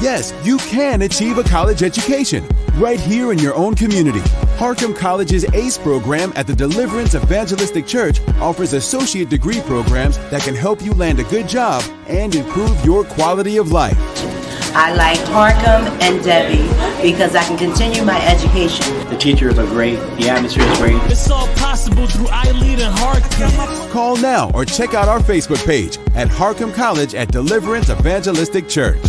Yes, you can achieve a college education right here in your own community. Harcum College's ACE program at the Deliverance Evangelistic Church offers associate degree programs that can help you land a good job and improve your quality of life. I like Harcum and Debbie because I can continue my education. The teachers are great. The atmosphere is great. It's all possible through iLead and Harcum. Call now or check out our Facebook page at Harcum College at Deliverance Evangelistic Church.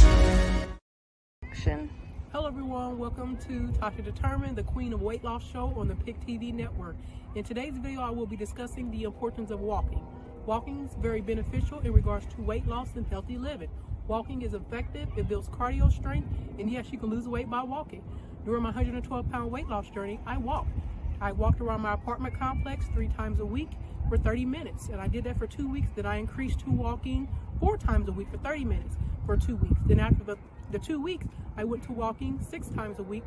Hello everyone, welcome to Tasha Determined, the Queen of Weight Loss show on the PIC TV network. In today's video, I will be discussing the importance of walking. Walking is very beneficial in regards to weight loss and healthy living. Walking is effective, it builds cardio strength, and yes, you can lose weight by walking. During my 112-pound weight loss journey, I walked. I walked around my apartment complex 3 times a week for 30 minutes, and I did that for 2 weeks. Then I increased to walking 4 times a week for 30 minutes for 2 weeks. Then after the 2 weeks, I went to walking 6 times a week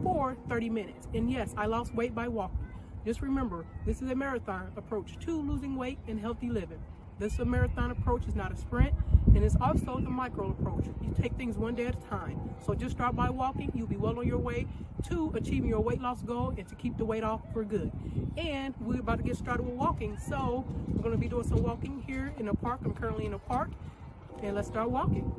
for 30 minutes. And yes, I lost weight by walking. Just remember, this is a marathon approach to losing weight and healthy living. This marathon approach is not a sprint, and it's also the micro approach. You take things one day at a time. So just start by walking. You'll be well on your way to achieving your weight loss goal and to keep the weight off for good. And we're about to get started with walking. So we're going to be doing some walking here in the park. I'm currently in a park, and let's start walking.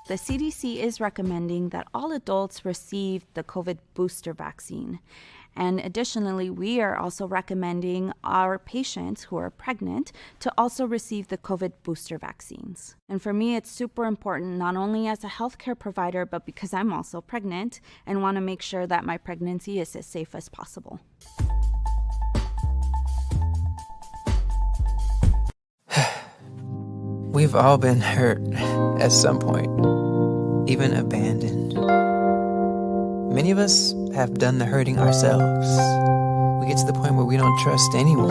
The CDC is recommending that all adults receive the COVID booster vaccine. And additionally, we are also recommending our patients who are pregnant to also receive the COVID booster vaccines. And for me, it's super important, not only as a healthcare provider, but because I'm also pregnant and want to make sure that my pregnancy is as safe as possible. We've all been hurt at some point, even abandoned. Many of us have done the hurting ourselves. We get to the point where we don't trust anyone.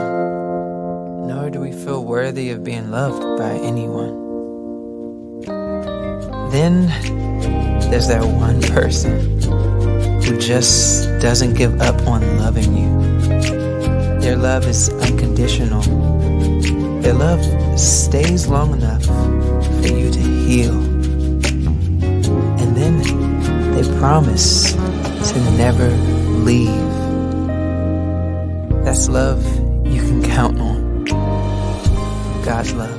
nor do we feel worthy of being loved by anyone. Then there's that one person who just doesn't give up on loving you. Their love is unconditional. Their love stays long enough for you to heal. And then they promise to never leave. That's love you can count on. God's love.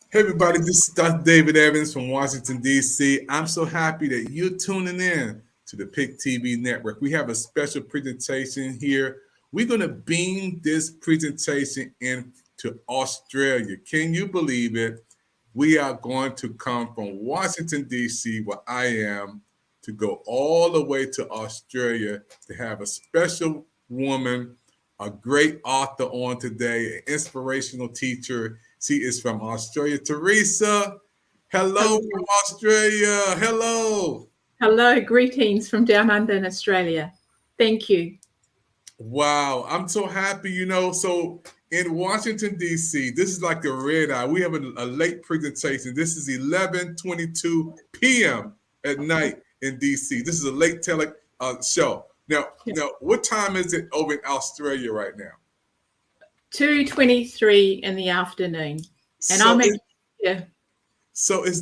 Hey everybody, this is Dr. David Evans from Washington, D.C. I'm so happy that you're tuning in to the PIC TV network. We have a special presentation here. We're going to beam this presentation into Australia. Can you believe it? We are going to come from Washington, D.C., where I am, to go all the way to Australia to have a special woman, a great author on today, an inspirational teacher. She is from Australia. Teresa, hello from Australia. Hello. Hello, greetings from down under in Australia. Thank you. Wow, I'm so happy, So in Washington, D.C., this is like a red eye. We have a late presentation. This is 11:22 p.m. at night in D.C. This is a late show. Now, what time is it over in Australia right now? 2:23 in the afternoon, and So So it's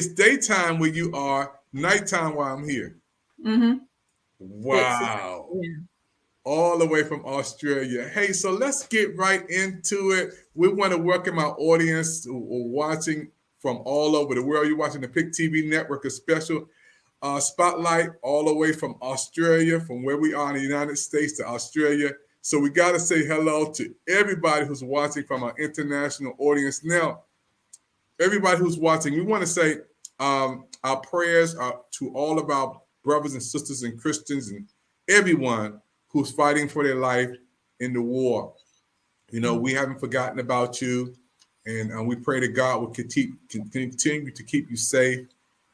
daytime where you are, nighttime while I'm here. Mm-hmm. Wow. All the way from Australia. Hey, so let's get right into it. We want to welcome our audience who are watching from all over the world. You're watching the PIC TV network, a special spotlight all the way from Australia, from where we are in the United States to Australia. So we got to say hello to everybody who's watching from our international audience. Now, everybody who's watching, we want to say our prayers are to all of our brothers and sisters and Christians and everyone who's fighting for their life in the war. We haven't forgotten about you, and we pray that God will continue to keep you safe,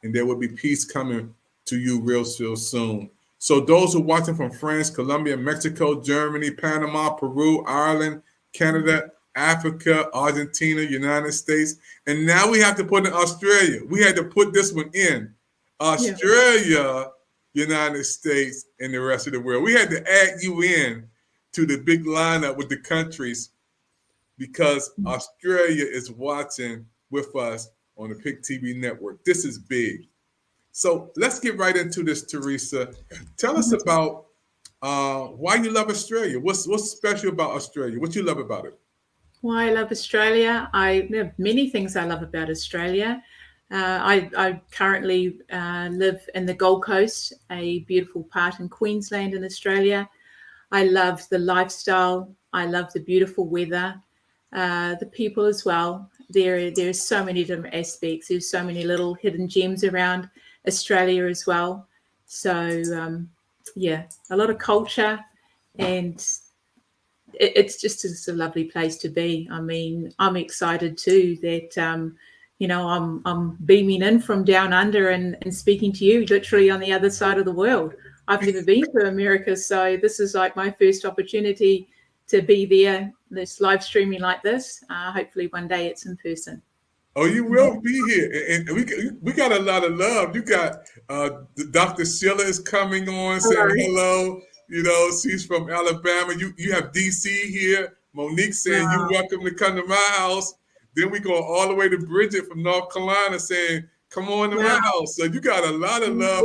and there will be peace coming to you real soon. So those who are watching from France, Colombia, Mexico, Germany, Panama, Peru, Ireland, Canada, Africa, Argentina, United States, and now we have to put in Australia. We had to put this one in. Australia, United States, and the rest of the world. We had to add you in to the big lineup with the countries because Australia is watching with us on the PIC TV network. This is big. So let's get right into this, Teresa. Tell us about why you love Australia. What's special about Australia? What you love about it? Why I love Australia? There are many things I love about Australia. I currently live in the Gold Coast, a beautiful part in Queensland in Australia. I love the lifestyle. I love the beautiful weather, the people as well. There's so many different aspects. There's so many little hidden gems around Australia as well. So, a lot of culture, and it's just a lovely place to be. I mean, I'm excited too that, I'm beaming in from down under and speaking to you literally on the other side of the world. I've never been to America, so this is like my first opportunity to be there, this live streaming like this. Hopefully one day it's in person. Oh, you will be here, and we got a lot of love. You got Dr. Sheila is coming on saying hello. She's from Alabama. You have DC here. Monique saying you're welcome to come to my house. Then we go all the way to Bridget from North Carolina saying, come on to my house. So you got a lot of love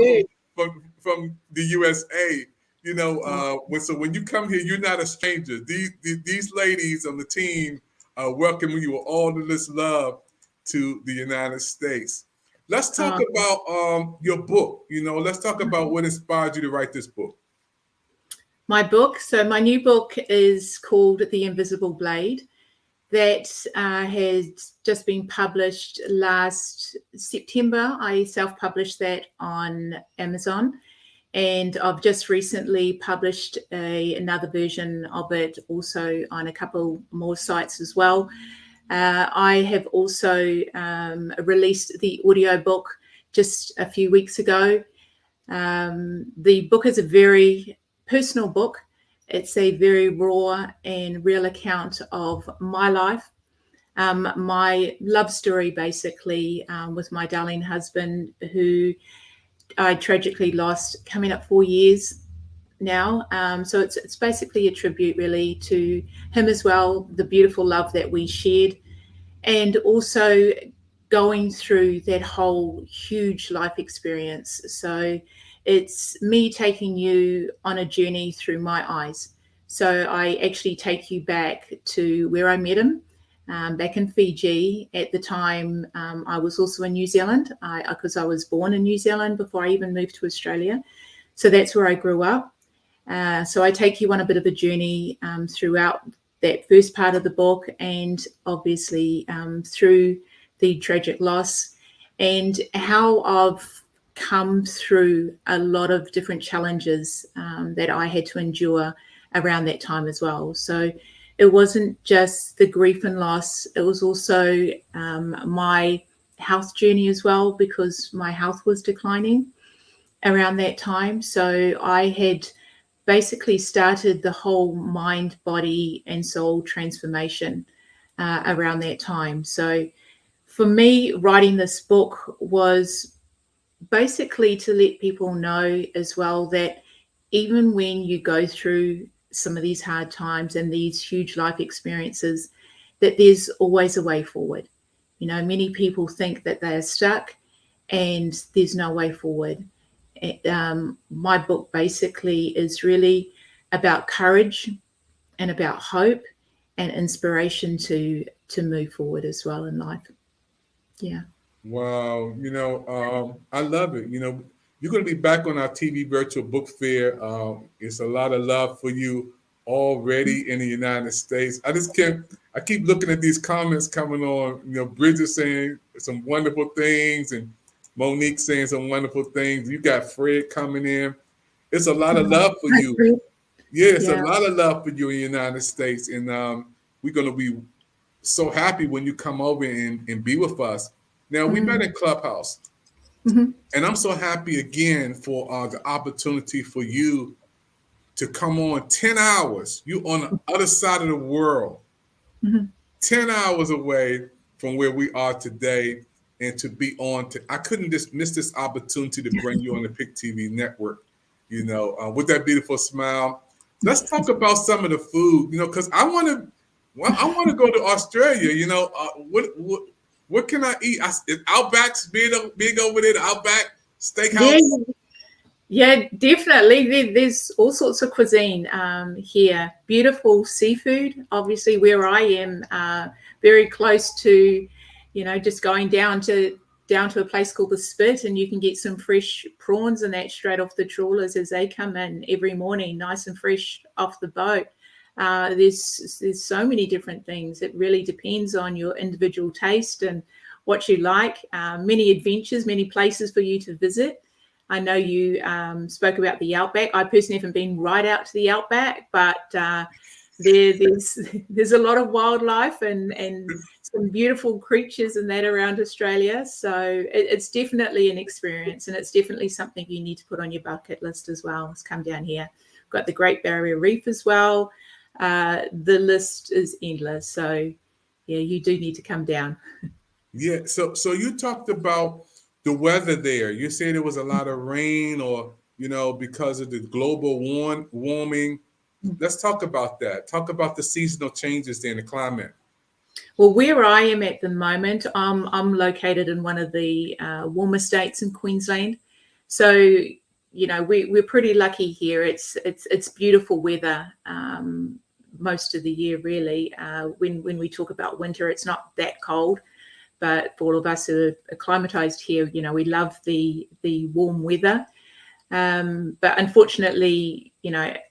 from the USA. So when you come here, you're not a stranger. These ladies on the team welcome you with all of this love to the United States. Let's talk about your book. Let's talk about what inspired you to write this book. My book. So my new book is called The Invisible Blade. That has just been published last September. I self-published that on Amazon, and I've just recently published another version of it also on a couple more sites as well. I have also released the audiobook just a few weeks ago. The book is a very personal book. It's a very raw and real account of my life, my love story, basically, with my darling husband, who I tragically lost coming up 4 years now. So it's basically a tribute really to him as well, the beautiful love that we shared, and also going through that whole huge life experience. So it's me taking you on a journey through my eyes. So I actually take you back to where I met him, back in Fiji. At the time, I was also in New Zealand, because I was born in New Zealand before I even moved to Australia. So that's where I grew up. So I take you on a bit of a journey throughout that first part of the book, and obviously through the tragic loss, and how I've come through a lot of different challenges that I had to endure around that time as well. So it wasn't just the grief and loss, it was also my health journey as well, because my health was declining around that time. So I had basically started the whole mind, body, and soul transformation around that time. So for me, writing this book was basically to let people know as well that even when you go through some of these hard times and these huge life experiences, that there's always a way forward. You know, many people think that they are stuck and there's no way forward. My book basically is really about courage and about hope and inspiration to move forward as well in life. Yeah. Wow. I love it. You're going to be back on our TV virtual book fair. It's a lot of love for you already in the United States. I keep looking at these comments coming on, Bridget saying some wonderful things and Monique saying some wonderful things. You got Fred coming in. It's a lot of love for you. Yeah, it's a lot of love for you in the United States. And we're going to be so happy when you come over and be with us. Now, we met in Clubhouse. And I'm so happy again for the opportunity for you to come on 10 hours. You on the other side of the world, 10 hours away from where we are today, and to be on. I couldn't just miss this opportunity to bring you on the Pick TV network, with that beautiful smile. Let's talk about some of the food, because I want to go to Australia. What can I eat? Is Outback's big over there, the Outback Steakhouse? Yeah, definitely. There's all sorts of cuisine here. Beautiful seafood. Obviously, where I am, very close to, just going down to a place called the Spit, and you can get some fresh prawns and that straight off the trawlers as they come in every morning, nice and fresh off the boat. There's so many different things. It really depends on your individual taste and what you like. Many adventures, many places for you to visit. I know you spoke about the Outback. I personally haven't been right out to the Outback, but there's a lot of wildlife and some beautiful creatures and that around Australia. So it's definitely an experience, and it's definitely something you need to put on your bucket list as well. Let's come down here. We've got the Great Barrier Reef as well. The list is endless. So yeah, you do need to come down. Yeah. So you talked about the weather there. You said there was a lot of rain, or because of the global warming. Let's talk about that. Talk about the seasonal changes there in the climate. Well, where I am at the moment, I'm located in one of the warmer states in Queensland. So we're pretty lucky here. It's beautiful weather most of the year, really. When we talk about winter, it's not that cold. But for all of us who are acclimatized here, we love the warm weather. But unfortunately,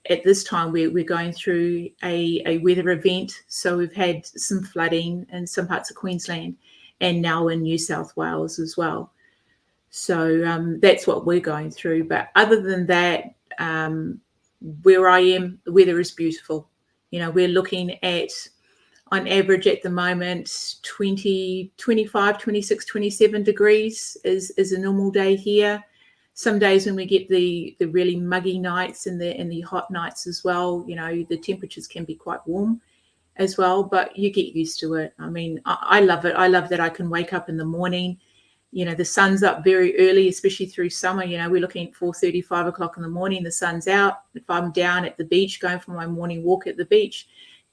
at this time we're going through a weather event. So we've had some flooding in some parts of Queensland, and now in New South Wales as well. So that's what we're going through. But other than that, where I am, the weather is beautiful. We're looking at, on average at the moment, 20, 25, 26, 27 degrees is a normal day here. some days when we get the really muggy nights and the hot nights as well, the temperatures can be quite warm as well, but you get used to it. I mean, I love it. I love that I can wake up in the morning. The sun's up very early, especially through summer. We're looking at 4:30, 5 o'clock in the morning. The sun's out. If I'm down at the beach going for my morning walk at the beach,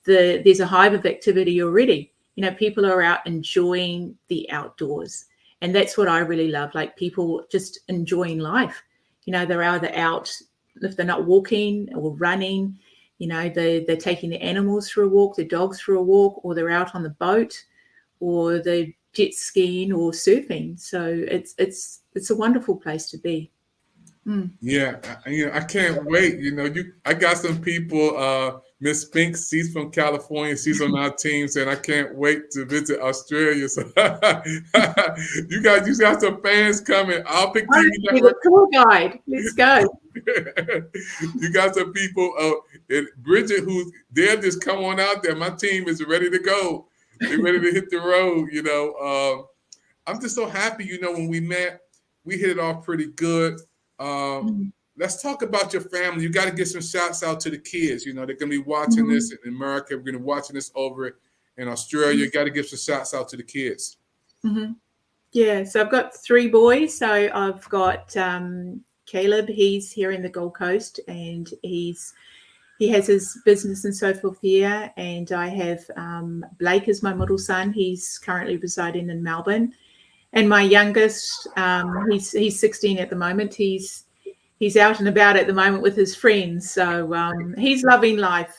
there's a hive of activity already. People are out enjoying the outdoors. And that's what I really love, like people just enjoying life. They're either out, if they're not walking or running, they're taking the animals for a walk, the dogs for a walk, or they're out on the boat, or they're jet skiing or surfing. So it's a wonderful place to be. Yeah, I can't wait. I got some people. Miss Fink, she's from California. She's on our team, saying I can't wait to visit Australia. So you got some fans coming. I'll pick TV Network. Tour guide. Let's go. You got some people. And Bridget, they'll just come on out there. My team is ready to go. They're ready to hit the road. I'm just so happy. When we met, we hit it off pretty good. Let's talk about your family. You got to get some shouts out to the kids. They're going to be watching this in America. We're going to be watching this over in Australia. You got to give some shouts out to the kids. Yeah, so I've got 3 boys. So I've got Caleb. He's here in the Gold Coast, and he has his business and so forth here. And I have Blake as my middle son. He's currently residing in Melbourne. And my youngest, he's 16 at the moment. He's out and about at the moment with his friends. So he's loving life,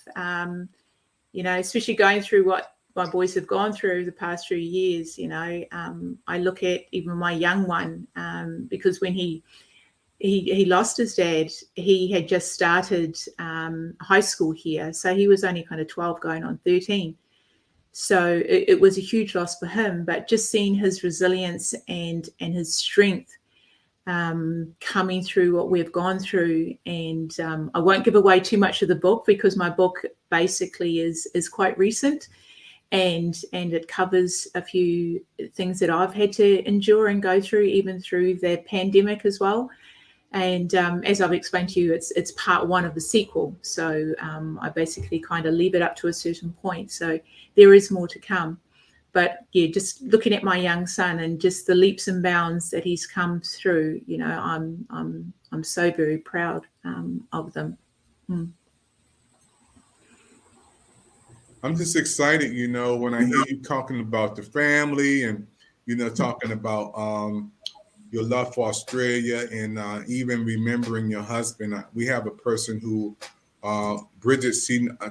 especially going through what my boys have gone through the past few years. I look at even my young one, because when he lost his dad, he had just started high school here. So he was only kind of 12 going on 13. So it was a huge loss for him, but just seeing his resilience and his strength coming through what we've gone through. And I won't give away too much of the book, because my book basically is quite recent, and it covers a few things that I've had to endure and go through, even through the pandemic as well. And as I've explained to you, it's part 1 of the sequel. So I basically kind of leave it up to a certain point. So there is more to come. But yeah, just looking at my young son and just the leaps and bounds that he's come through, I'm so very proud of them. I'm just excited, when I hear you talking about the family and, talking about your love for Australia, and even remembering your husband. We have a person who, Bridget,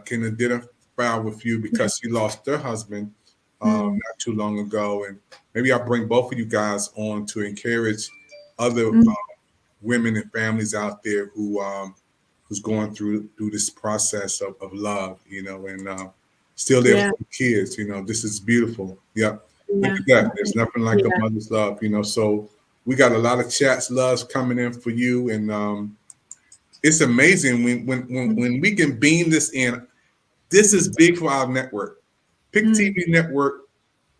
can identify with you because she lost her husband not too long ago. And maybe I'll bring both of you guys on to encourage other women and families out there who's going through this process of love, and still there for the kids. This is beautiful. Yep. Look at that. There's nothing like a mother's love, so we got a lot of chats, loves coming in for you. And it's amazing when we can beam this in. This is big for our network. Pick TV Network,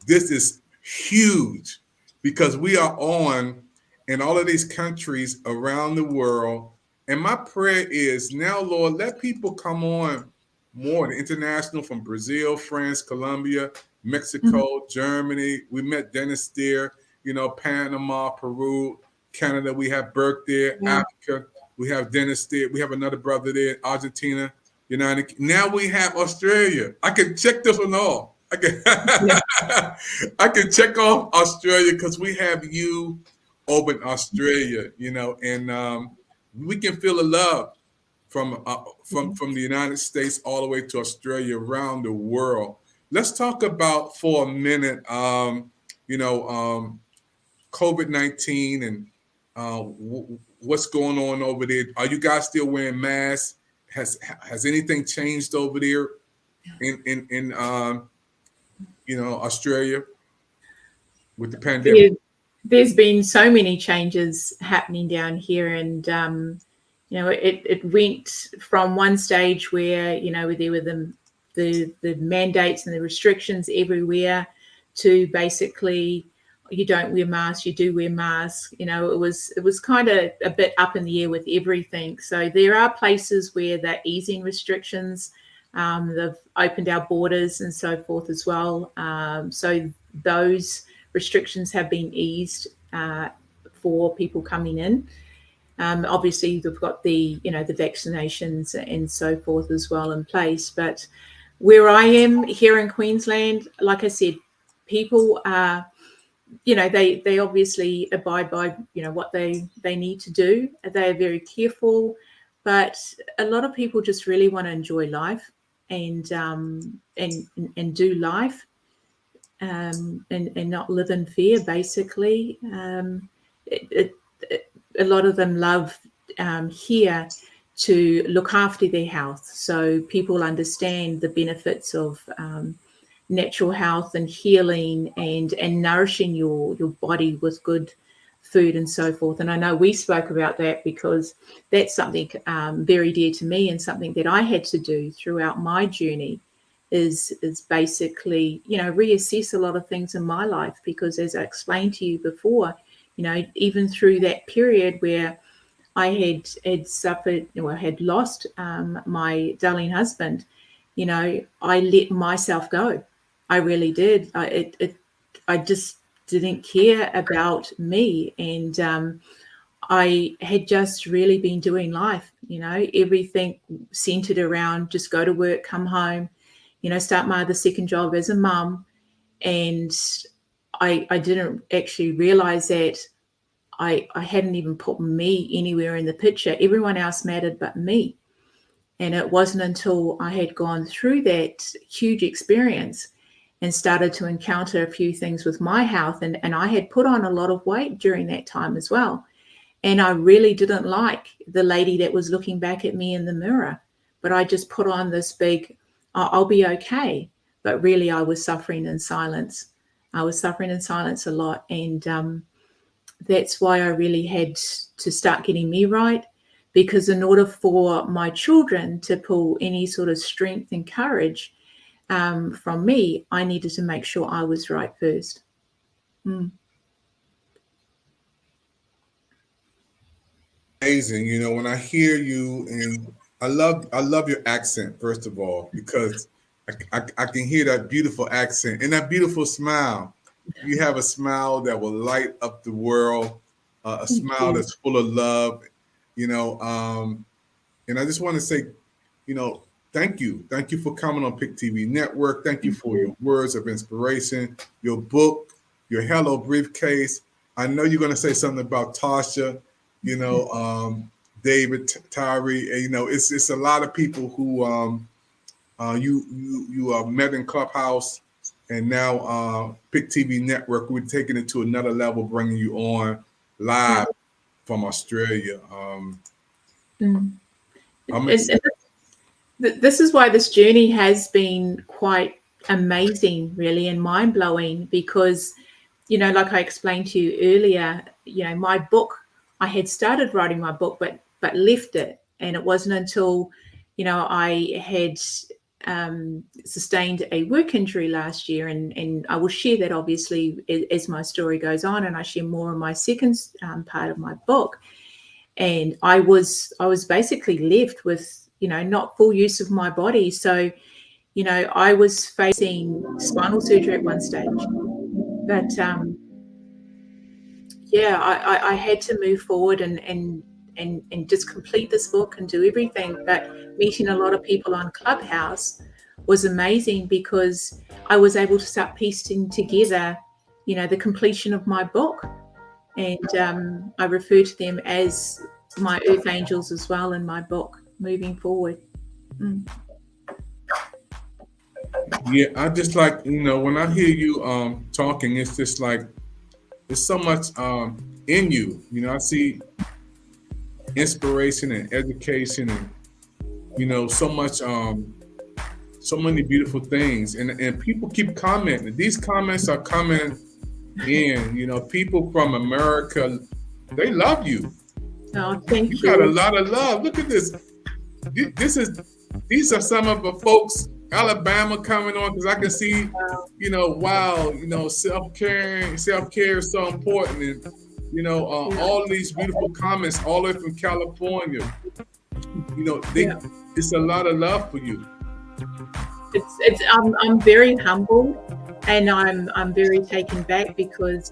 this is huge, because we are on in all of these countries around the world. And my prayer is now, Lord, let people come on more, the international, from Brazil, France, Colombia, Mexico, Germany. We met Dennis there, Panama, Peru, Canada. We have Burke there, Africa. We have Dennis there. We have another brother there, Argentina. Now we have Australia. I can check this one off. I can check off Australia because we have you over in Australia, and we can feel the love from the United States all the way to Australia, around the world. Let's talk about for a minute, COVID-19 and what's going on over there. Are you guys still wearing masks? Has anything changed over there in Australia with the pandemic? There's been so many changes happening down here, and it went from one stage where there were the mandates and the restrictions everywhere, to basically you don't wear masks, you do wear masks. You know, it was kind of a bit up in the air with everything. So there are places where they're easing restrictions. They've opened our borders and so forth as well. So those restrictions have been eased for people coming in. Obviously, they've got the vaccinations and so forth as well in place. But where I am here in Queensland, like I said, people are, they obviously abide by, what they need to do. They are very careful, but a lot of people just really want to enjoy life and do life and not live in fear, basically. A lot of them love here to look after their health. So people understand the benefits of natural health and healing and nourishing your body with good food and so forth. And I know we spoke about that because that's something very dear to me, and something that I had to do throughout my journey is basically, reassess a lot of things in my life, because as I explained to you before, even through that period where I had suffered or had lost my darling husband, I let myself go. I really did. I just didn't care about me, and I had just really been doing life. Everything centered around just go to work, come home, start my other second job as a mum, and I didn't actually realize that I hadn't even put me anywhere in the picture. Everyone else mattered but me. And it wasn't until I had gone through that huge experience and started to encounter a few things with my health. And I had put on a lot of weight during that time as well. And I really didn't like the lady that was looking back at me in the mirror. But I just put on this big, I'll be okay. But really, I was suffering in silence. I was suffering in silence a lot. And that's why I really had to start getting me right. Because in order for my children to pull any sort of strength and courage from me, I needed to make sure I was right first. Amazing. When I hear you, and I love your accent, first of all, because I can hear that beautiful accent and that beautiful smile. You have a smile that will light up the world, a smile that's full of love, and I just want to say, thank you. Thank you for coming on Pick TV Network. Thank you for your words of inspiration, your book, your Hello Briefcase. I know you're going to say something about Tasha, David, Tyree. It's a lot of people who you met in Clubhouse, and now Pick TV Network, we're taking it to another level, bringing you on live from Australia. This is why this journey has been quite amazing, really, and mind-blowing, because, like I explained to you earlier, my book, I had started writing my book, but left it. And it wasn't until, I had sustained a work injury last year, and I will share that obviously as my story goes on, and I share more in my second part of my book. And I was basically left with, not full use of my body. So, I was facing spinal surgery at one stage, but I had to move forward and just complete this book and do everything. But meeting a lot of people on Clubhouse was amazing, because I was able to start piecing together, the completion of my book. And I refer to them as my earth angels as well in my book moving forward. Yeah, I just like, when I hear you talking, it's just like there's so much in you. I see inspiration and education and, so much, so many beautiful things. And people keep commenting. These comments are coming in, people from America, they love you. Oh, thank you. You got a lot of love. Look at this. These are some of the folks Alabama coming on, because I can see, wow, self-care is so important. And, all these beautiful comments all the way from California, it's a lot of love for you. I'm very humble, and I'm very taken back because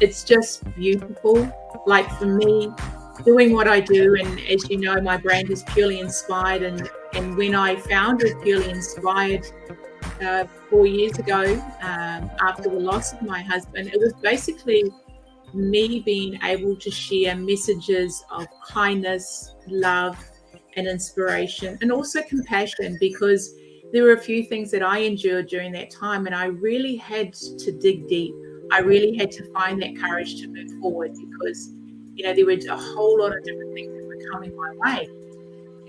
it's just beautiful. Like for me, doing what I do, and as you know, my brand is Purely Inspired, and when I founded Purely Inspired 4 years ago, after the loss of my husband, it was basically me being able to share messages of kindness, love, and inspiration, and also compassion, because there were a few things that I endured during that time, and I really had to dig deep. I really had to find that courage to move forward, because there were a whole lot of different things that were coming my way,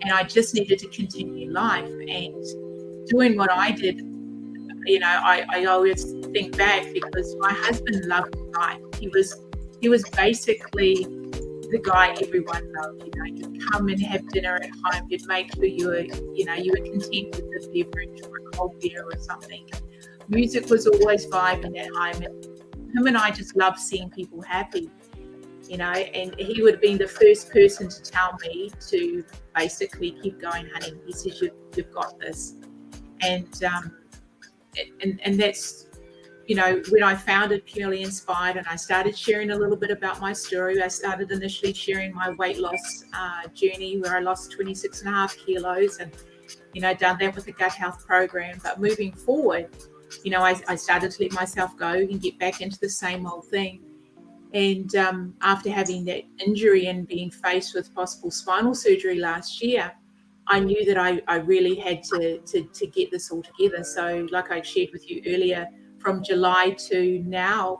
and I just needed to continue life. And doing what I did, I always think back, because my husband loved life. He was basically the guy everyone loved. You'd come and have dinner at home. You'd make sure you were content with the beverage or a cold beer or something. Music was always vibing at home, and him and I just loved seeing people happy. And he would have been the first person to tell me to basically keep going, honey. He says, you've got this. And that's, when I founded Purely Inspired and I started sharing a little bit about my story, I started initially sharing my weight loss journey, where I lost 26.5 kilos, and, done that with the gut health program. But moving forward, I started to let myself go and get back into the same old thing. And after having that injury and being faced with possible spinal surgery last year, I knew that I really had to get this all together. So like I shared with you earlier, from July to now,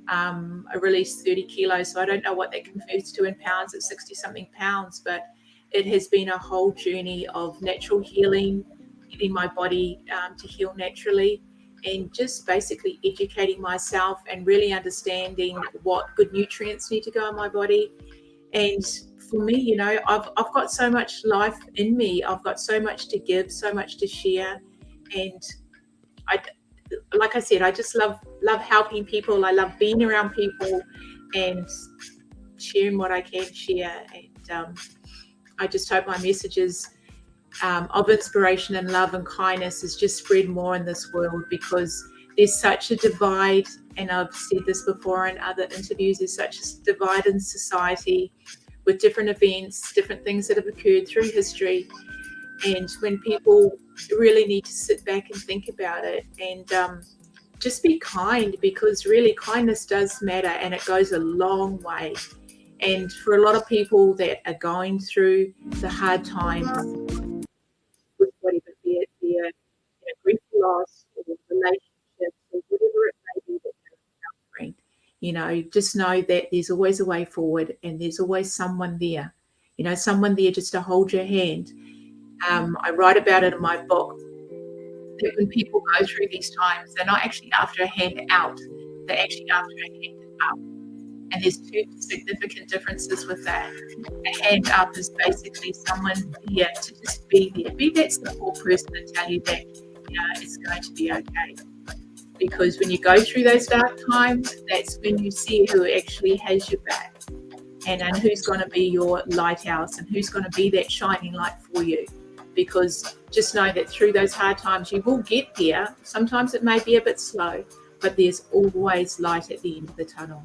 I released 30 kilos. So I don't know what that converts to in pounds. It's 60 something pounds, but it has been a whole journey of natural healing, getting my body to heal naturally, and just basically educating myself and really understanding what good nutrients need to go in my body. And for me, I've got so much life in me. I've got so much to give, so much to share. And like I said, I just love helping people. I love being around people and sharing what I can share. And I just hope my messages of inspiration and love and kindness is just spread more in this world, because there's such a divide, and I've said this before in other interviews, there's such a divide in society with different events, different things that have occurred through history. And when people really need to sit back and think about it and just be kind, because really kindness does matter, and it goes a long way. And for a lot of people that are going through the hard times with whatever, be it their grief, loss, or relationships, or whatever it may be that they're encountering, just know that there's always a way forward, and there's always someone there, someone there just to hold your hand. I write about it in my book, that when people go through these times, they're not actually after a hand out, they're actually after a hand up. And there's two significant differences with that. A hand up is basically someone here to just be there. Be that simple person and tell you that it's going to be okay. Because when you go through those dark times, that's when you see who actually has your back, and who's going to be your lighthouse, and who's going to be that shining light for you. Because just know that through those hard times, you will get there. Sometimes it may be a bit slow, but there's always light at the end of the tunnel.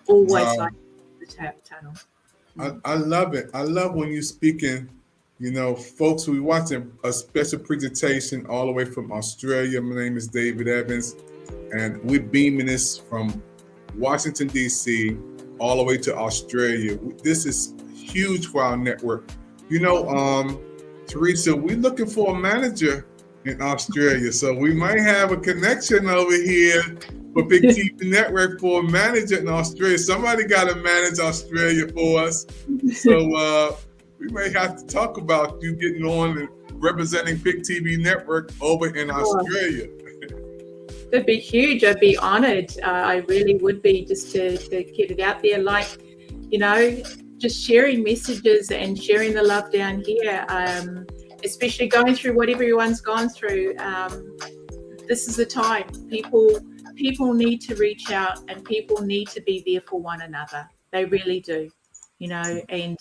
Always light at the tunnel. I love it. I love when you're speaking. Folks, we're watching a special presentation all the way from Australia. My name is David Evans, and we're beaming this from Washington, D.C., all the way to Australia. This is huge for our network. Teresa, we're looking for a manager in Australia, so we might have a connection over here for Big TV Network for a manager in Australia. Somebody got to manage Australia for us. So we may have to talk about you getting on and representing Big TV Network over in Australia. That'd be huge. I'd be honored. I really would be, just to get it out there. Just sharing messages and sharing the love down here. especially going through what everyone's gone through. This is the time. People need to reach out, and people need to be there for one another. They really do, and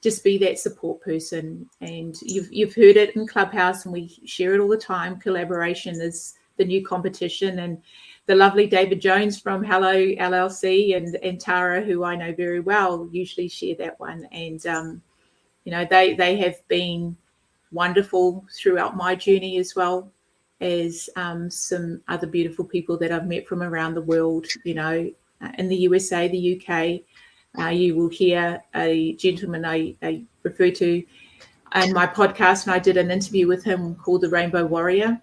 just be that support person. And you've heard it in Clubhouse, and we share it all the time. Collaboration is the new competition. And the lovely David Jones from Hello LLC and Tara, who I know very well, usually share that one. And they have been wonderful throughout my journey, as well as some other beautiful people that I've met from around the world, in the USA, the UK. You will hear a gentleman I refer to in my podcast, and I did an interview with him called The Rainbow Warrior.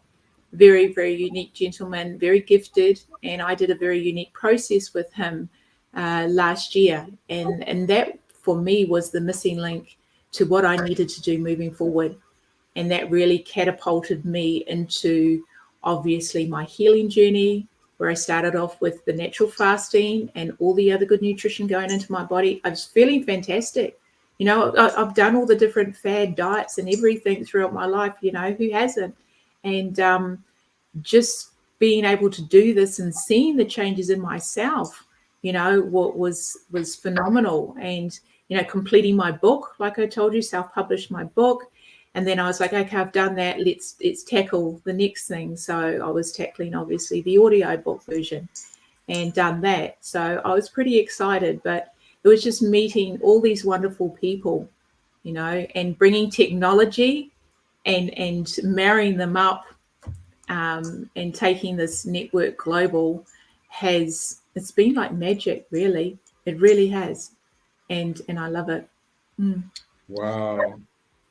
Very, very unique gentleman, very gifted. And I did a very unique process with him last year. And that, for me, was the missing link to what I needed to do moving forward. And that really catapulted me into, obviously, my healing journey, where I started off with the natural fasting and all the other good nutrition going into my body. I was feeling fantastic. I've done all the different fad diets and everything throughout my life, who hasn't? And just being able to do this and seeing the changes in myself, what was phenomenal. And, completing my book, like I told you, self-published my book. And then I was like, okay, I've done that. Let's tackle the next thing. So I was tackling, obviously, the audio book version and done that. So I was pretty excited, but it was just meeting all these wonderful people, and bringing technology and marrying them up and taking this network global it's been like magic, really. It really has. And I love it. Wow.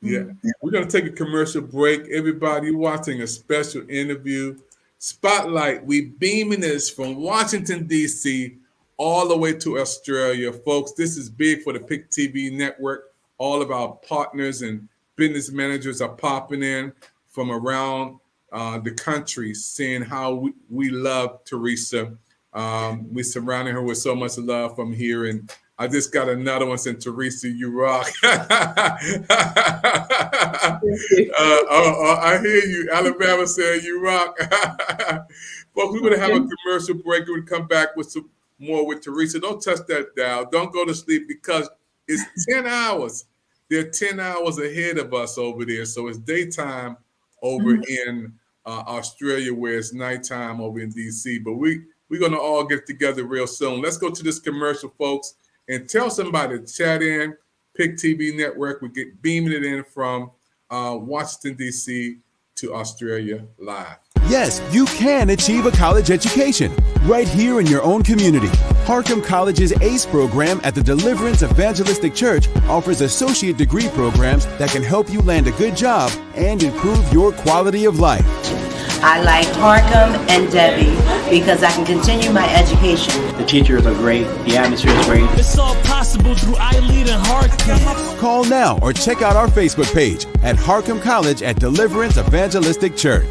Yeah, we're going to take a commercial break. Everybody watching a special interview. Spotlight, we beaming this from Washington, D.C. all the way to Australia. Folks, this is big for the PIC TV network. All of our partners and business managers are popping in from around the country, seeing how we love Teresa. We surrounding her with so much love from here. And I just got another one saying, Teresa, you rock. I hear you. Alabama saying you rock. But we're going to have a commercial break. We'll come back with some more with Teresa. Don't touch that dial. Don't go to sleep, because it's 10 hours. They're 10 hours ahead of us over there. So it's daytime over in Australia, where it's nighttime over in D.C. But we're going to all get together real soon. Let's go to this commercial, folks. And tell somebody to chat in. PIC TV Network. We get beaming it in from Washington, D.C. to Australia live. Yes, you can achieve a college education right here in your own community. Harcum College's ACE program at the Deliverance Evangelistic Church offers associate degree programs that can help you land a good job and improve your quality of life. I like Harcum and Debbie because I can continue my education. The teachers are great. The atmosphere is great. It's all possible through iLead and Harcum. Call now or check out our Facebook page at Harcum College at Deliverance Evangelistic Church.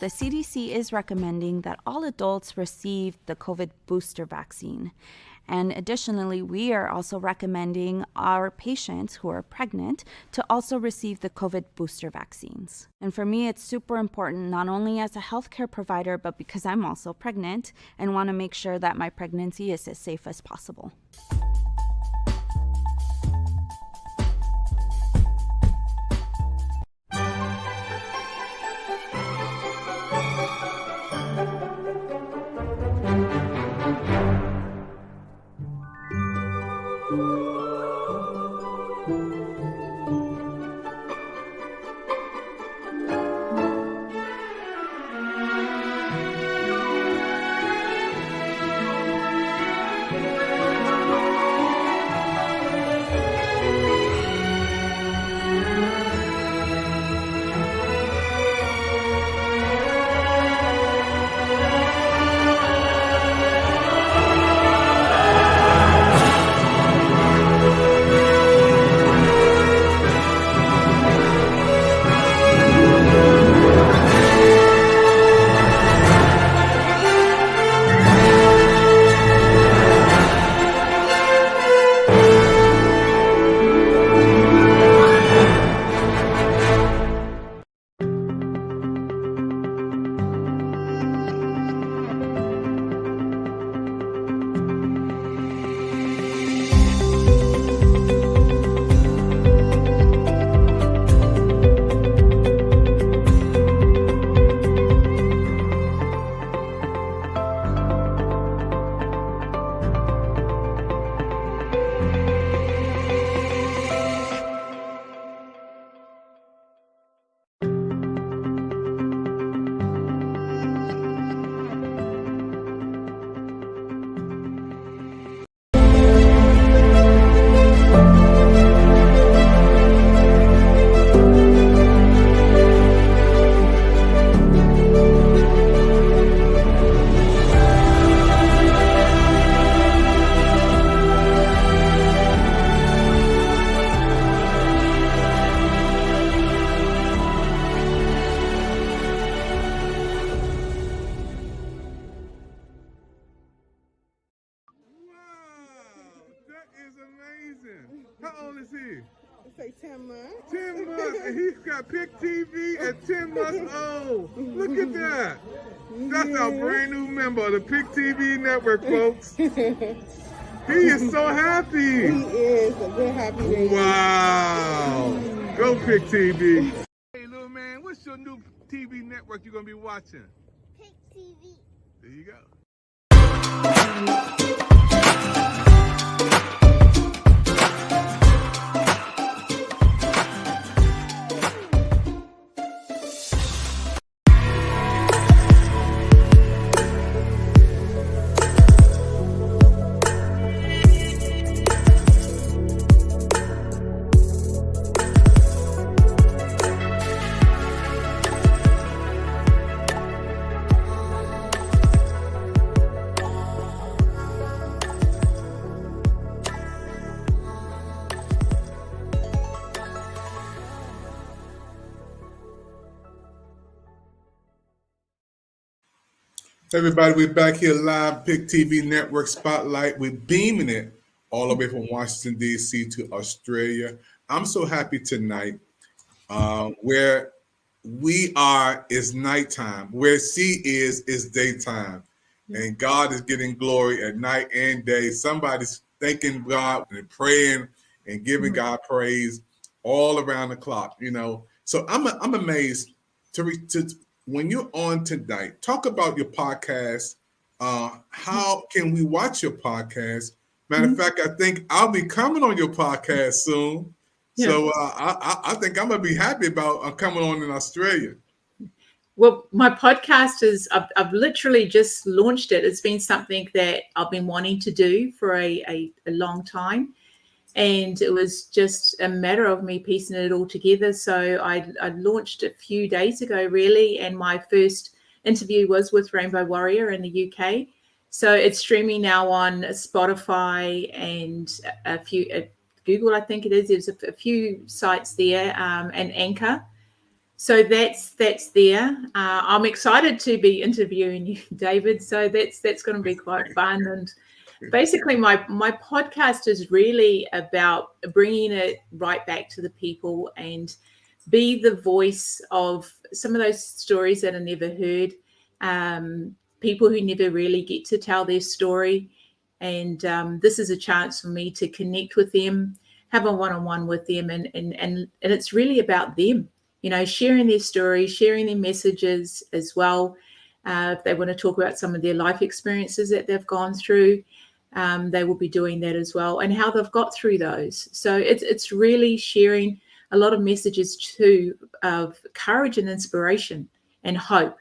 The CDC is recommending that all adults receive the COVID booster vaccine. And additionally, we are also recommending our patients who are pregnant to also receive the COVID booster vaccines. And for me, it's super important, not only as a healthcare provider, but because I'm also pregnant and want to make sure that my pregnancy is as safe as possible. is he? Say 10 months. 10 months, and he's got Pick TV at 10 months old. Look at that. That's our brand new member of the Pick TV network, folks. He is so happy. He is a good happy baby. Wow. Go Pick TV. Hey, little man, what's your new TV network you're going to be watching? Pick TV. There you go. Everybody, we're back here live, Pick TV Network Spotlight. We're beaming it all the way from Washington, D.C. to Australia. I'm so happy tonight. Where we are is nighttime. Where she is daytime. And God is getting glory at night and day. Somebody's thanking God and praying and giving God praise all around the clock, you know. So I'm amazed to when you're on tonight, talk about your podcast. How can we watch your podcast? Matter of fact, I think I'll be coming on your podcast soon. Yeah. So I think I'm going to be happy about coming on in Australia. Well, my podcast is, I've literally just launched it. It's been something that I've been wanting to do for a long time. And it was just a matter of me piecing it all together. So I launched a few days ago, really. And my first interview was with Rainbow Warrior in the UK. So it's streaming now on Spotify and a few, Google, I think it is. There's a few sites there and Anchor. So that's there. I'm excited to be interviewing you, David. So that's going to be quite fun. And basically, my podcast is really about bringing it right back to the people and be the voice of some of those stories that are never heard, people who never really get to tell their story. And this is a chance for me to connect with them, have a one-on-one with them, and it's really about them, you know, sharing their stories, sharing their messages as well. If they want to talk about some of their life experiences that they've gone through, they will be doing that as well, and how they've got through those. So it's really sharing a lot of messages too of courage and inspiration and hope,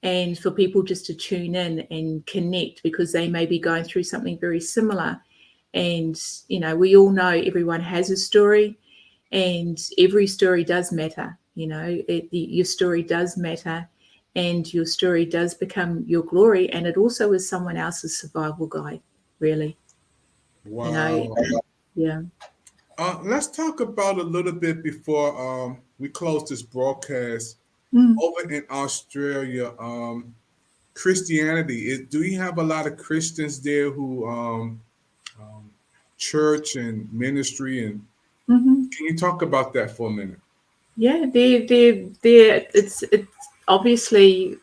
and for people just to tune in and connect because they may be going through something very similar. And, you know, we all know everyone has a story, and every story does matter. You know, your story does matter, and your story does become your glory, and it also is someone else's survival guide. Really. Wow. You know, yeah. Let's talk about a little bit before we close this broadcast. Over in Australia, Christianity. Do you have a lot of Christians there who church and ministry, and can you talk about that for a minute? Yeah, it's obviously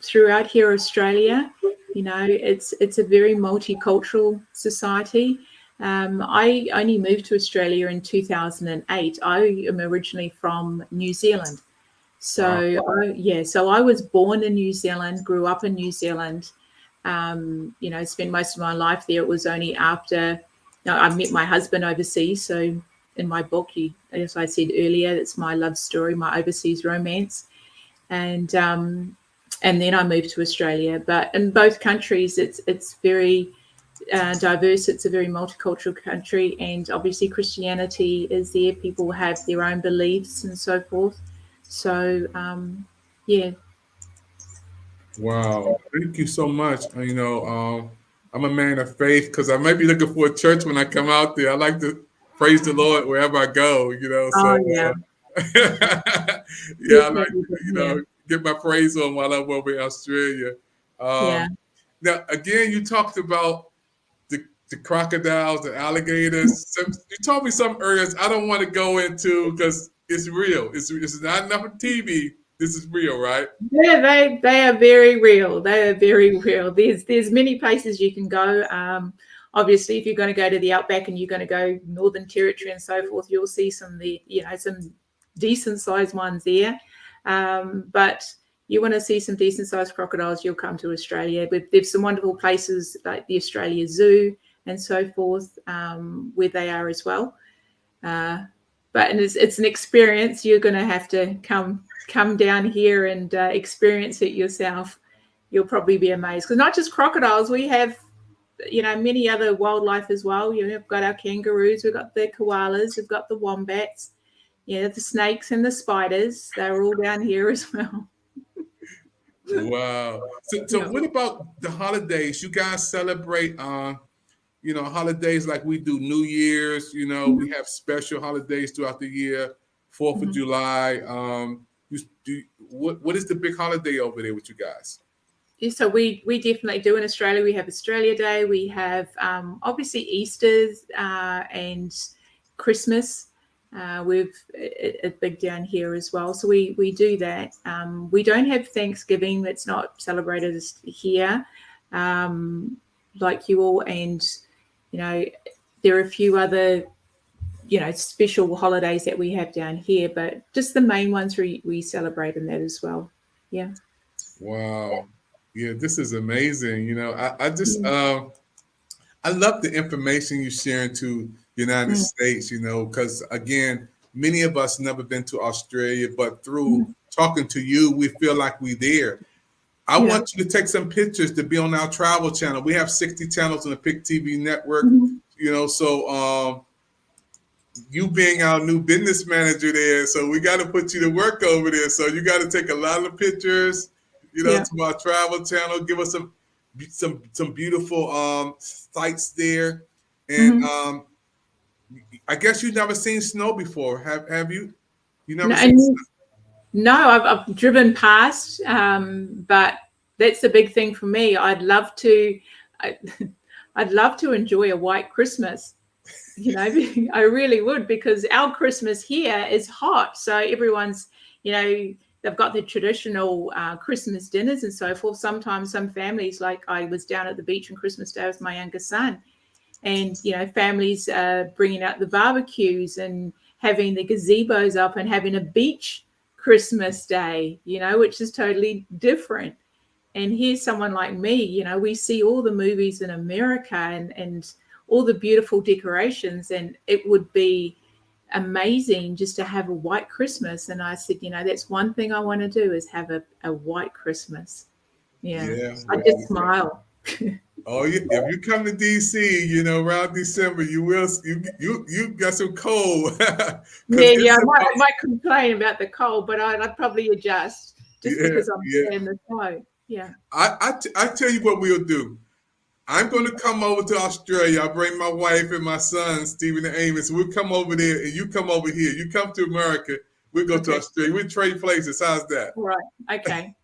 throughout here, Australia. You know, it's a very multicultural society. I only moved to Australia in 2008. I am originally from New Zealand. So, so I was born in New Zealand, grew up in New Zealand, you know, spent most of my life there. It was only after I met my husband overseas. So in my book, as I said earlier, it's my love story, my overseas romance. And then I moved to Australia. But in both countries, it's very diverse. It's a very multicultural country. And obviously Christianity is there. People have their own beliefs and so forth. So, yeah. Wow. Thank you so much. You know, I'm a man of faith because I might be looking for a church when I come out there. I like to praise the Lord wherever I go, you know. So, yeah, I like to, you know, get my praise on while I'm over in Australia. Now, again, you talked about the crocodiles, the alligators. you told me some areas I don't want to go into because it's real. It's not enough of TV. This is real, right? Yeah, they are very real. They are very real. There's many places you can go. Obviously, if you're going to go to the outback and you're going to go Northern Territory and so forth, you'll see some decent sized ones there. But you want to see some decent sized crocodiles, you'll come to Australia. There's some wonderful places like the Australia Zoo and so forth, where they are as well. But it's an experience. You're going to have to come down here and experience it yourself. You'll probably be amazed, because not just crocodiles, we have many other wildlife as well. We've got our kangaroos, we've got the koalas, we've got the wombats, the snakes and the spiders. They're all down here as well. Wow. So what about the holidays? You guys celebrate holidays like we do New Year's, we have special holidays throughout the year, 4th of July. What is the big holiday over there with you guys? Yeah, so we definitely do in Australia. We have Australia Day. We have obviously Easter's and Christmas. We've a big down here as well. So we do that. We don't have Thanksgiving. That's not celebrated here like you all. And, there are a few other, special holidays that we have down here. But just the main ones we celebrate in that as well. Yeah. Wow. Yeah, this is amazing. I just I love the information you're sharing to the United States, because again, many of us never been to Australia, but through talking to you, we feel like we're there. I want you to take some pictures to be on our travel channel. We have 60 channels on the Pick TV network, so you being our new business manager there, so we got to put you to work over there. So you got to take a lot of pictures, to our travel channel. Give us some beautiful sites there, and I guess you've never seen snow before, have you? You never seen snow? No, I've driven past, but that's the big thing for me. I'd love to enjoy a white Christmas. I really would, because our Christmas here is hot. So everyone's, they've got their traditional Christmas dinners and so forth. Sometimes some families, like I was down at the beach on Christmas Day with my younger son, and, families bringing out the barbecues and having the gazebos up and having a beach Christmas Day, which is totally different. And here's someone like me, we see all the movies in America and all the beautiful decorations, and it would be amazing just to have a white Christmas. And I said, that's one thing I want to do, is have a white Christmas. Yeah. I just smile. Oh, yeah. If you come to DC, around December, you got some cold. I might complain about the cold, but I'd probably adjust just because I'm in the snow. Yeah. I tell you what we'll do. I'm going to come over to Australia. I'll bring my wife and my son, Stephen and Amos. We'll come over there, and you come over here. You come to America. We'll go to Australia. We'll trade places. How's that? All right. Okay.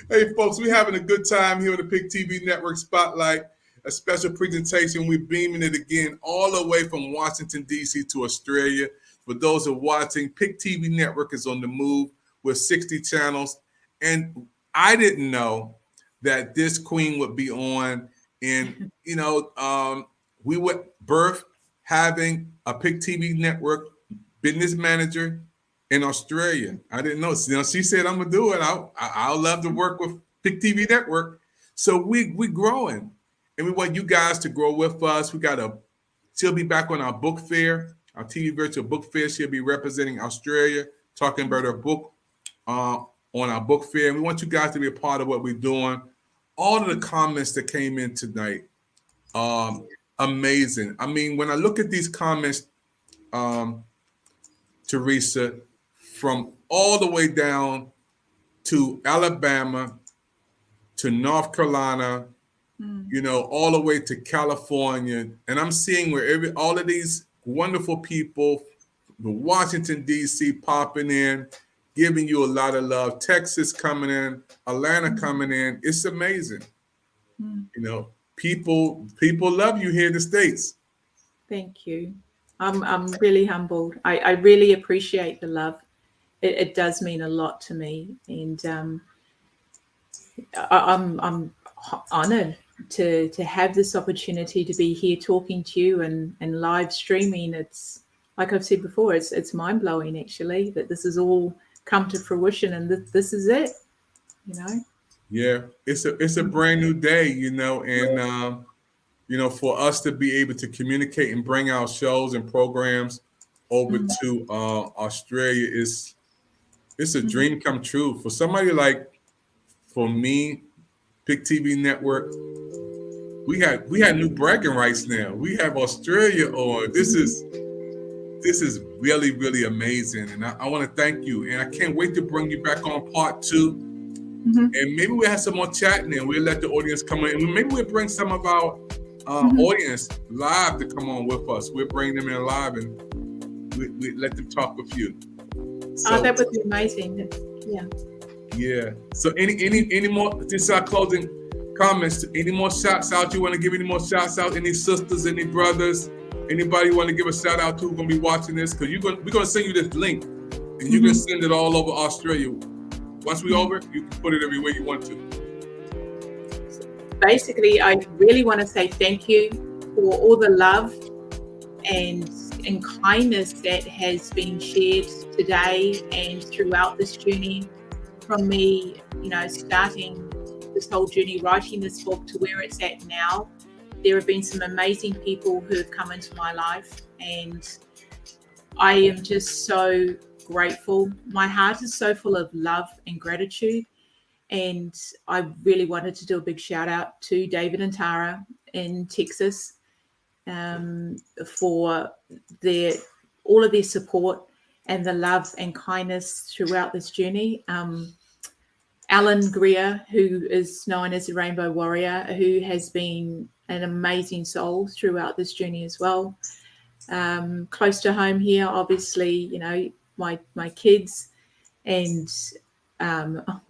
Hey, folks, we're having a good time here on the Pick TV Network Spotlight, a special presentation. We're beaming it again all the way from Washington, D.C. to Australia. For those who are watching, Pick TV Network is on the move with 60 channels. And I didn't know that this queen would be on. And, we would birth having a Pick TV Network business manager in Australia. I didn't know. She said, I'm going to do it. I'll love to work with Pick TV Network. So we're growing. And we want you guys to grow with us. She'll be back on our book fair, our TV virtual book fair. She'll be representing Australia, talking about her book on our book fair. And we want you guys to be a part of what we're doing. All of the comments that came in tonight, amazing. I mean, when I look at these comments, Teresa, from all the way down to Alabama, to North Carolina, all the way to California. And I'm seeing where all of these wonderful people, the Washington, D.C. popping in, giving you a lot of love. Texas coming in, Atlanta coming in. It's amazing. People love you here in the States. Thank you. I'm really humbled. I really appreciate the love. It does mean a lot to me, and I'm honored to have this opportunity to be here talking to you and live streaming. It's like I've said before, it's mind blowing actually that this has all come to fruition, and this is it. You know. Yeah, it's a brand new day, and for us to be able to communicate and bring our shows and programs over to Australia it's a dream come true for somebody like for me, Pick TV Network. We had new bragging rights now. We have Australia on. This is really, really amazing, and I want to thank you. And I can't wait to bring you back on part 2. And maybe we'll have some more chatting, and we'll let the audience come in. And maybe we'll bring some of our audience live to come on with us. We'll bring them in live, and we let them talk with you. So, that would be amazing. Yeah. Yeah. So any more? This is our closing comments. Any more shouts out? You want to give any more shouts out? Any sisters? Any brothers? Anybody want to give a shout out to who's gonna be watching this? Because we're gonna send you this link, and you can send it all over Australia. Once we're over, you can put it everywhere you want to. Basically, I really want to say thank you for all the love and kindness that has been shared today and throughout this journey from me, starting this whole journey, writing this book to where it's at now. There have been some amazing people who have come into my life, and I am just so grateful. My heart is so full of love and gratitude, and I really wanted to do a big shout out to David and Tara in Texas for all of their support and the love and kindness throughout this journey. Alan Greer, who is known as the Rainbow Warrior, who has been an amazing soul throughout this journey as well. Close to home here, obviously, my kids and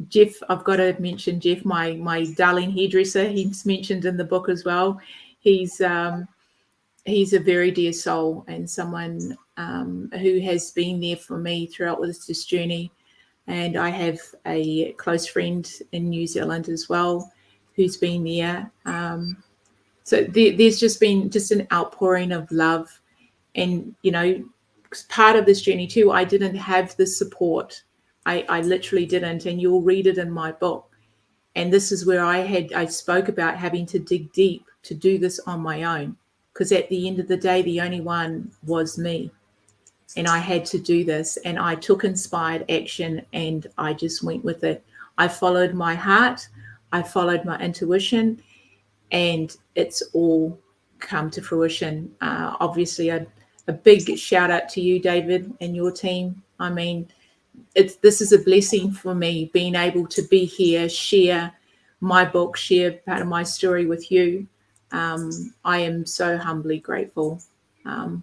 Jeff. I've got to mention Jeff, my darling hairdresser. He's mentioned in the book as well. He's a very dear soul and someone who has been there for me throughout this journey. And I have a close friend in New Zealand as well who's been there. So there's just been an outpouring of love. And, part of this journey too, I didn't have the support. I literally didn't. And you'll read it in my book. And this is where I spoke about having to dig deep to do this on my own. Because at the end of the day, the only one was me. And I had to do this. And I took inspired action and I just went with it. I followed my heart. I followed my intuition. And it's all come to fruition. Obviously, a big shout out to you, David, and your team. I mean, this is a blessing for me, being able to be here, share my book, share part of my story with you. I am so humbly grateful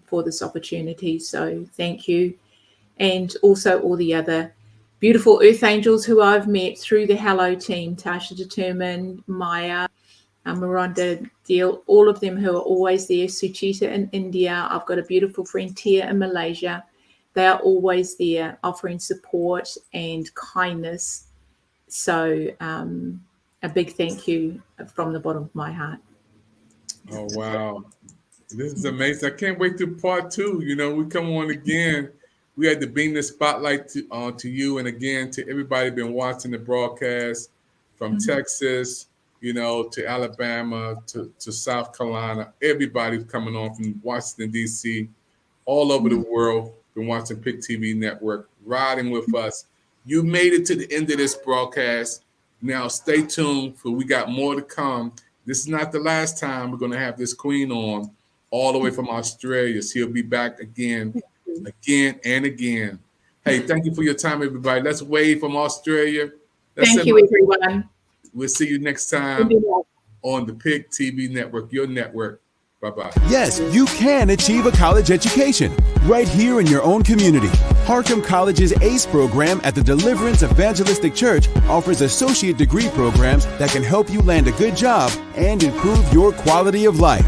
for this opportunity. So thank you. And also all the other beautiful Earth Angels who I've met through the Hello team, Tasha Determined, Maya, Miranda Deal, all of them who are always there, Suchita in India. I've got a beautiful friend, Tia in Malaysia. They are always there offering support and kindness. So a big thank you from the bottom of my heart. Oh, wow. This is amazing. I can't wait to part 2. We come on again. We had to beam the spotlight to you and again to everybody been watching the broadcast from Texas, to Alabama, to South Carolina. Everybody's coming on from Washington, D.C., all over the world, been watching Pick TV Network, riding with us. You made it to the end of this broadcast. Now stay tuned, for we got more to come. This is not the last time we're going to have this queen on, all the way from Australia. She'll be back again and again. Hey, thank you for your time, everybody. Let's wave from Australia. Thank you, everyone. We'll see you next time on the Pick TV Network, your network. Bye-bye. Yes, you can achieve a college education right here in your own community. Harcum College's ACE program at the Deliverance Evangelistic Church offers associate degree programs that can help you land a good job and improve your quality of life.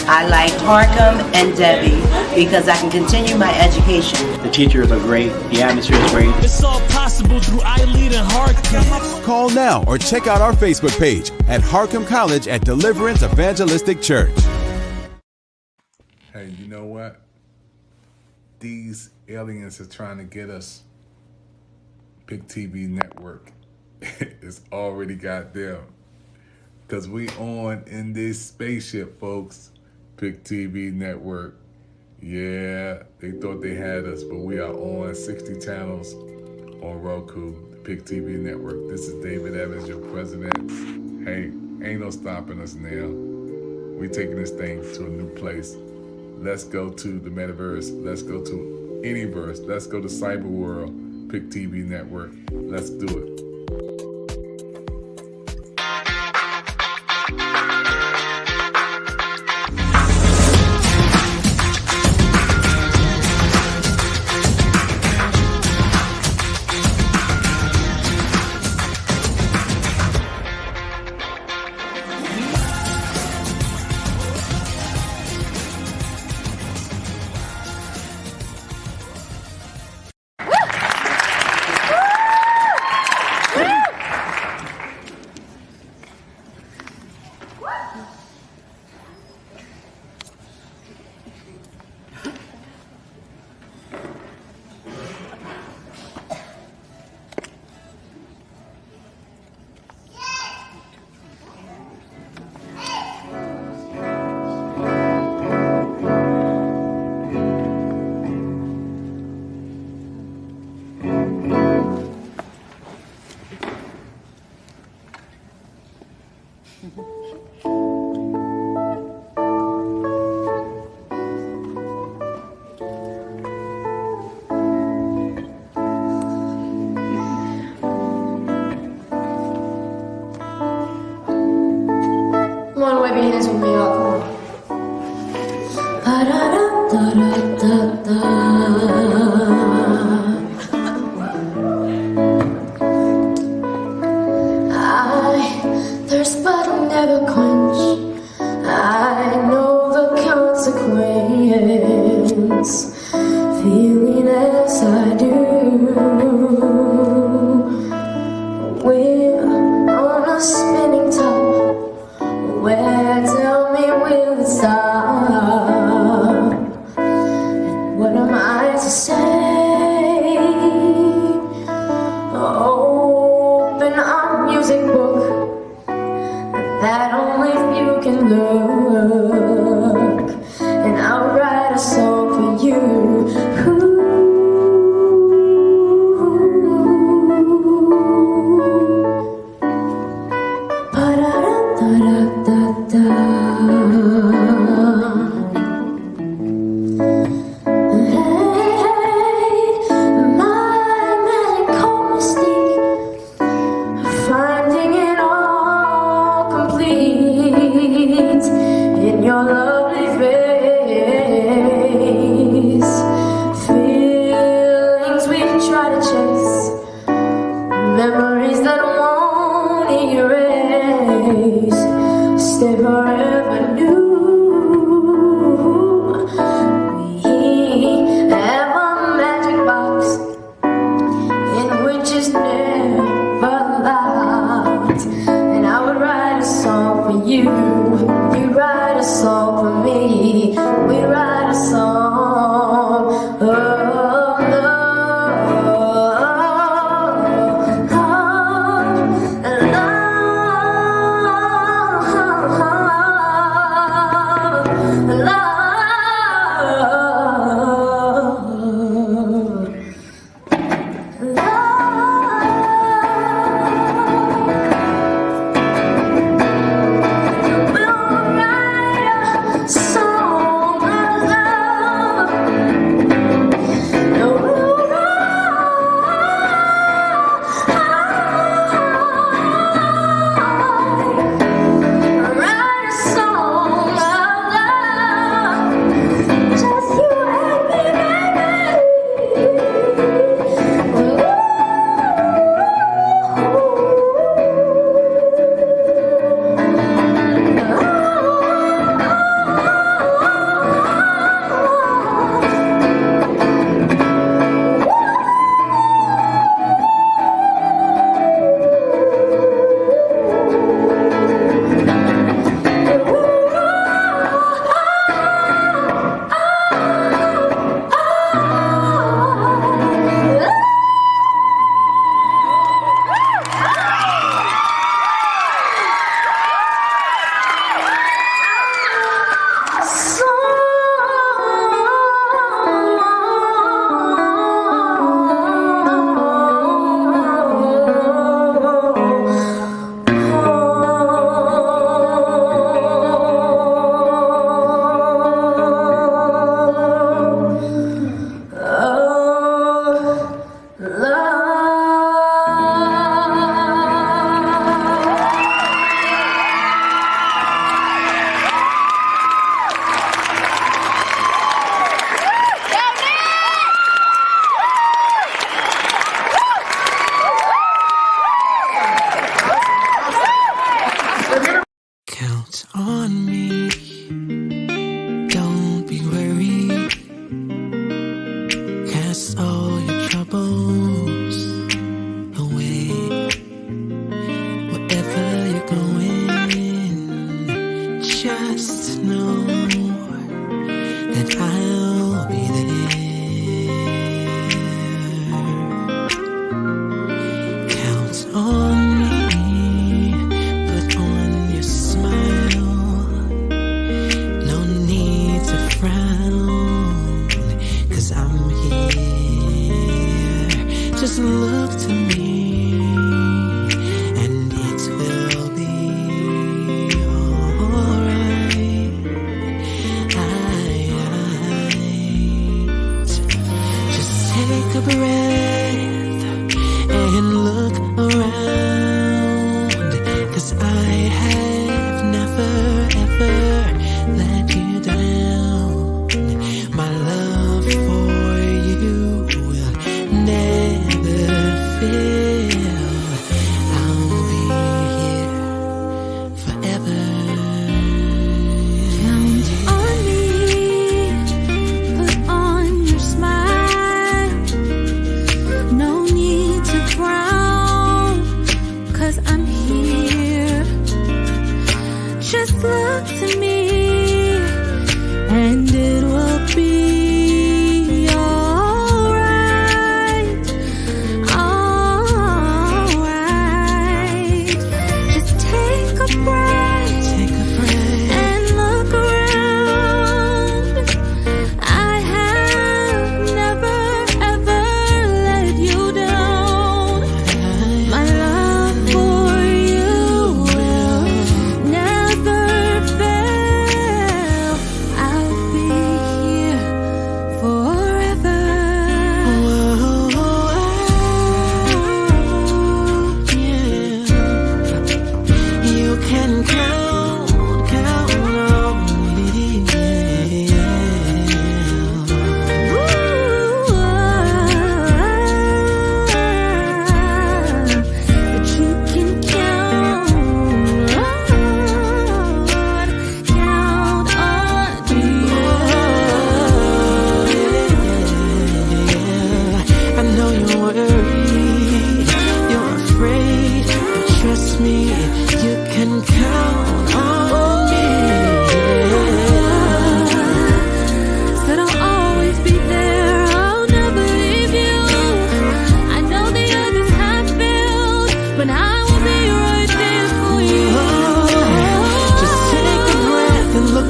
I like Harcum and Debbie because I can continue my education. The teachers are great. The atmosphere is great. It's all possible through Eileen and Harcum. Call now or check out our Facebook page at Harcum College at Deliverance Evangelistic Church. Hey, you know what? These aliens are trying to get us. Pick TV Network it's already got them. Because we on in this spaceship, folks. Pick TV Network. Yeah, they thought they had us, but we are on 60 channels on Roku, the Pick TV Network. This is David Evans, your president. Hey, ain't no stopping us now. We taking this thing to a new place. Let's go to the metaverse. Let's go to any verse. Let's go to cyber world. Pick TV Network. Let's do it. In your lovely face.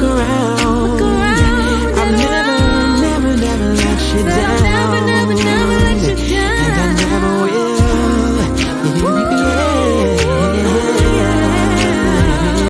around.